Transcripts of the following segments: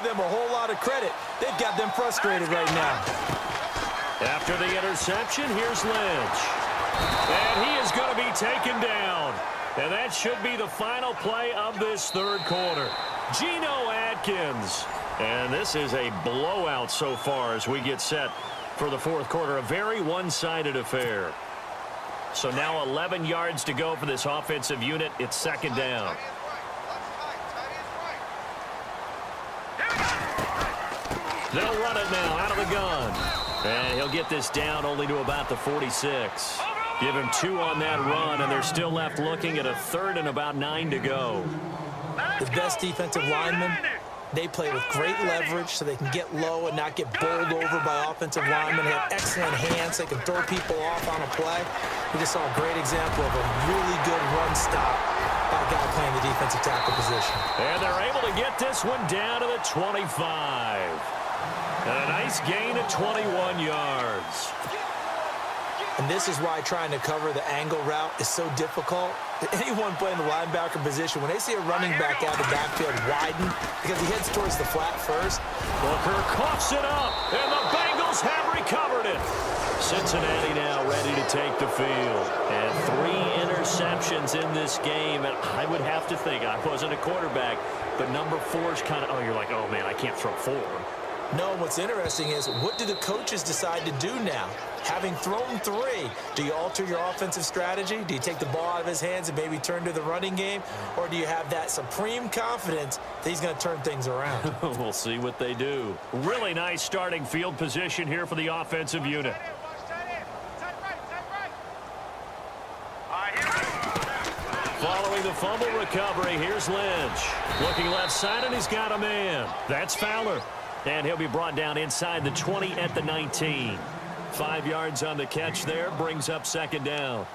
give them a whole lot of credit. They've got them frustrated right now. After the interception, here's Lynch. And he is going to be taken down. And that should be the final play of this third quarter. Geno Atkins. And this is a blowout so far as we get set for the fourth quarter. A very one-sided affair. So now 11 yards to go for this offensive unit. It's second down. They'll run it now out of the gun. And he'll get this down only to about the 46. Give him 2 on that run, and they're still left looking at a third and about 9 to go. The best defensive linemen, they play with great leverage so they can get low and not get bowled over by offensive linemen. They have excellent hands. They can throw people off on a play. We just saw a great example of a really good run stop by a guy playing the defensive tackle position. And they're able to get this one down to the 25. And a nice gain of 21 yards. And this is why trying to cover the angle route is so difficult. Anyone playing the linebacker position, when they see a running back out of the backfield widen because he heads towards the flat first. Booker coughs it up, and the Bengals have recovered it. Cincinnati now ready to take the field. And 3 interceptions in this game. And I would have to think, I wasn't a quarterback, but number 4 is kind of, oh, you're like, oh, man, I can't throw 4. No, what's interesting is, what do the coaches decide to do now? Having thrown 3, do you alter your offensive strategy? Do you take the ball out of his hands and maybe turn to the running game? Or do you have that supreme confidence that he's going to turn things around? We'll see what they do. Really nice starting field position here for the offensive unit. Following the fumble recovery, here's Lynch. Looking left side, and he's got a man. That's Fowler. And he'll be brought down inside the 20 at the 19. 5 yards on the catch there, brings up second down.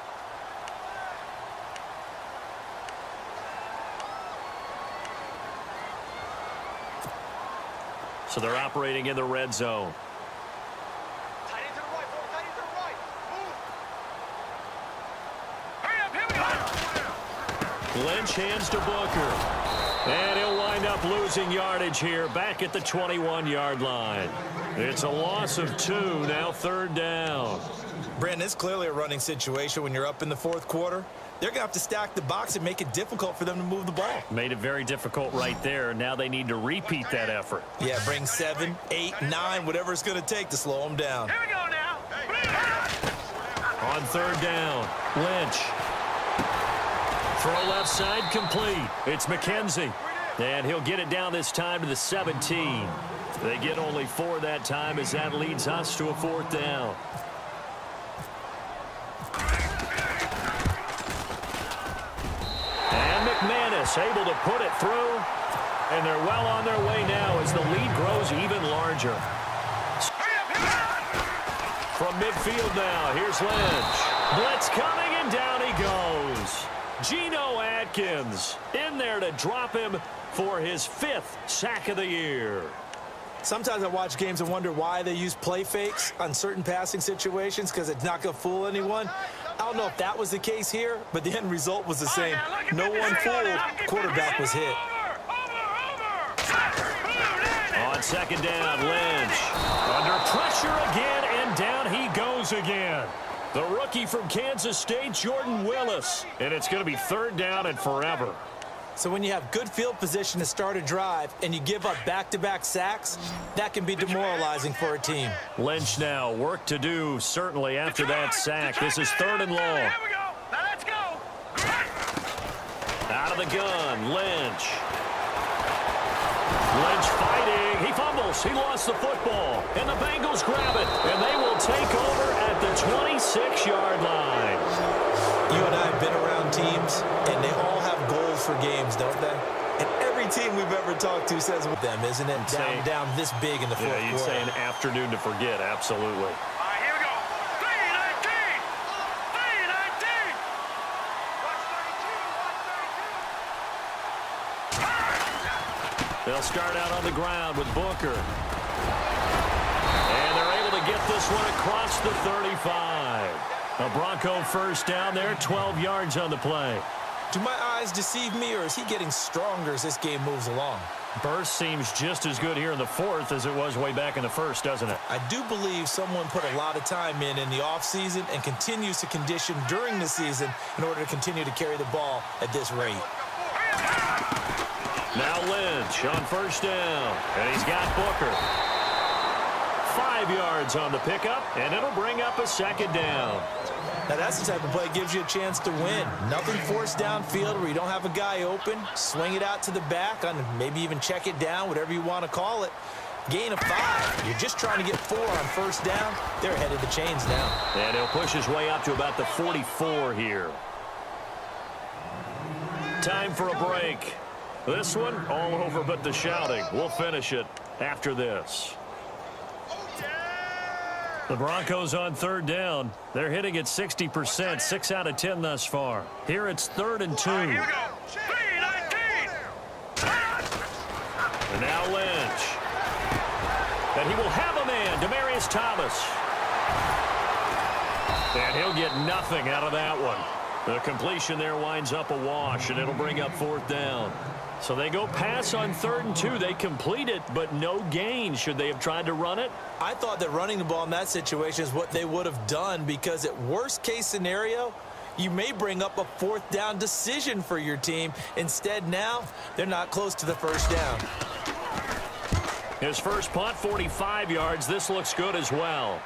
So they're operating in the red zone. Lynch hands to Booker. And he'll wind up losing yardage here back at the 21-yard line. It's a loss of 2, now third down. Brandon, it's clearly a running situation when you're up in the fourth quarter. They're going to have to stack the box and make it difficult for them to move the ball. Made it very difficult right there. Now they need to repeat that effort. Yeah, bring 7, 8, 9, whatever it's going to take to slow them down. Here we go now. On third down, Lynch. Throw left side complete. It's McKenzie. And he'll get it down this time to the 17. They get only 4 that time as that leads us to a fourth down. And McManus able to put it through. And they're well on their way now as the lead grows even larger. From midfield now, here's Lynch. Blitz coming, and down he goes. Geno Atkins in there to drop him for his 5th sack of the year. Sometimes I watch games and wonder why they use play fakes on certain passing situations, because it's not going to fool anyone. I don't know if that was the case here, but the end result was the same. No one fooled. Quarterback was hit. On second down, Lynch. Under pressure again, and down he goes again. The rookie from Kansas State, Jordan Willis. And it's going to be third down and forever. So when you have good field position to start a drive and you give up back-to-back sacks, that can be demoralizing for a team. Lynch now, work to do, certainly, after that sack. This is third and long. Here we go. Now let's go. Out of the gun, Lynch. Lynch fighting. He fumbles. He lost the football. And the Bengals grab it. And they will take over at the 26-yard line. You and I have been around teams, and they all have goals for games, don't they? And every team we've ever talked to says with them, isn't it? Down this big in the fourth quarter. Yeah, you'd say an afternoon to forget. Absolutely. All right, here we go. 319. 319. They'll start out on the ground with Booker. And they're able to get this one across the 35. A Bronco first down there, 12 yards on the play. Do my eyes deceive me, or is he getting stronger as this game moves along? Burst seems just as good here in the fourth as it was way back in the first, doesn't it? I do believe someone put a lot of time in the offseason and continues to condition during the season in order to continue to carry the ball at this rate. Now Lynch on first down, and he's got Booker. 5 yards on the pickup, and it'll bring up a second down. Now, that's the type of play that gives you a chance to win. Nothing forced downfield where you don't have a guy open. Swing it out to the back, on maybe even check it down, whatever you want to call it. Gain of 5. You're just trying to get 4 on first down. They're ahead of the chains now. And he'll push his way up to about the 44 here. Time for a break. This one, all over but the shouting. We'll finish it after this. The Broncos on third down. They're hitting at 60%, 6 out of 10 thus far. Here it's 3rd and 2. Here we go. 3-19. And now Lynch. And he will have a man, Demaryius Thomas. And he'll get nothing out of that one. The completion there winds up a wash, and it'll bring up 4th down. So they go pass on 3rd and 2. They complete it, but no gain. Should they have tried to run it? I thought that running the ball in that situation is what they would have done, because at worst case scenario, you may bring up a 4th down decision for your team. Instead, now they're not close to the first down. His first punt, 45 yards. This looks good as well.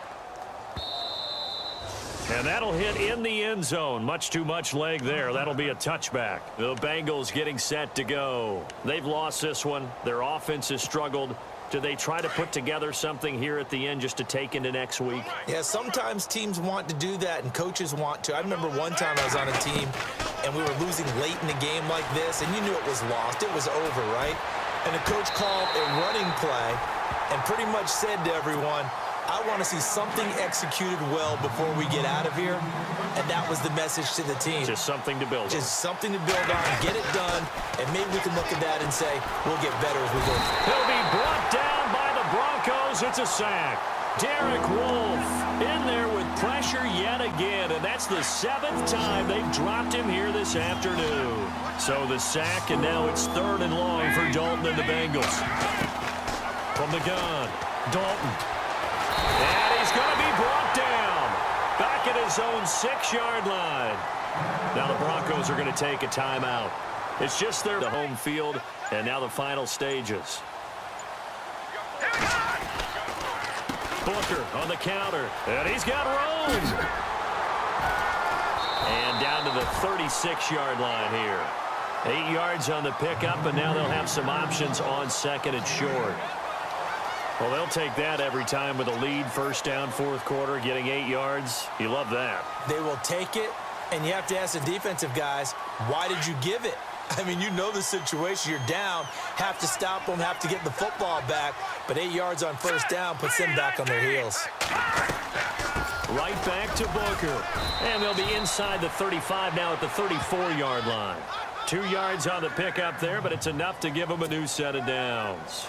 And that'll hit in the end zone. Much too much leg there. That'll be a touchback. The Bengals getting set to go. They've lost this one. Their offense has struggled. Do they try to put together something here at the end just to take into next week? Yeah, sometimes teams want to do that and coaches want to. I remember one time I was on a team and we were losing late in a game like this, and you knew it was lost. It was over, right? And the coach called a running play and pretty much said to everyone, I want to see something executed well before we get out of here. And that was the message to the team. Just something to build on. Just something to build on, get it done, and maybe we can look at that and say, we'll get better as we go. He'll be brought down by the Broncos. It's a sack. Derek Wolfe in there with pressure yet again, and that's the 7th time they've dropped him here this afternoon. So the sack, and now it's 3rd and long for Dalton and the Bengals. From the gun, Dalton. And he's going to be brought down back at his own 6-yard line. Now the Broncos are going to take a timeout. It's just their home field, and now the final stages. Booker on the counter, and he's got room. And down to the 36-yard line here. 8 yards on the pickup, and now they'll have some options on 2nd and short. Well, they'll take that every time with a lead, first down, 4th quarter, getting 8 yards. You love that. They will take it, and you have to ask the defensive guys, why did you give it? I mean, you know the situation. You're down, have to stop them, have to get the football back, but 8 yards on first down puts them back on their heels. Right back to Booker. And they'll be inside the 35 now at the 34-yard line. 2 yards on the pickup there, but it's enough to give them a new set of downs.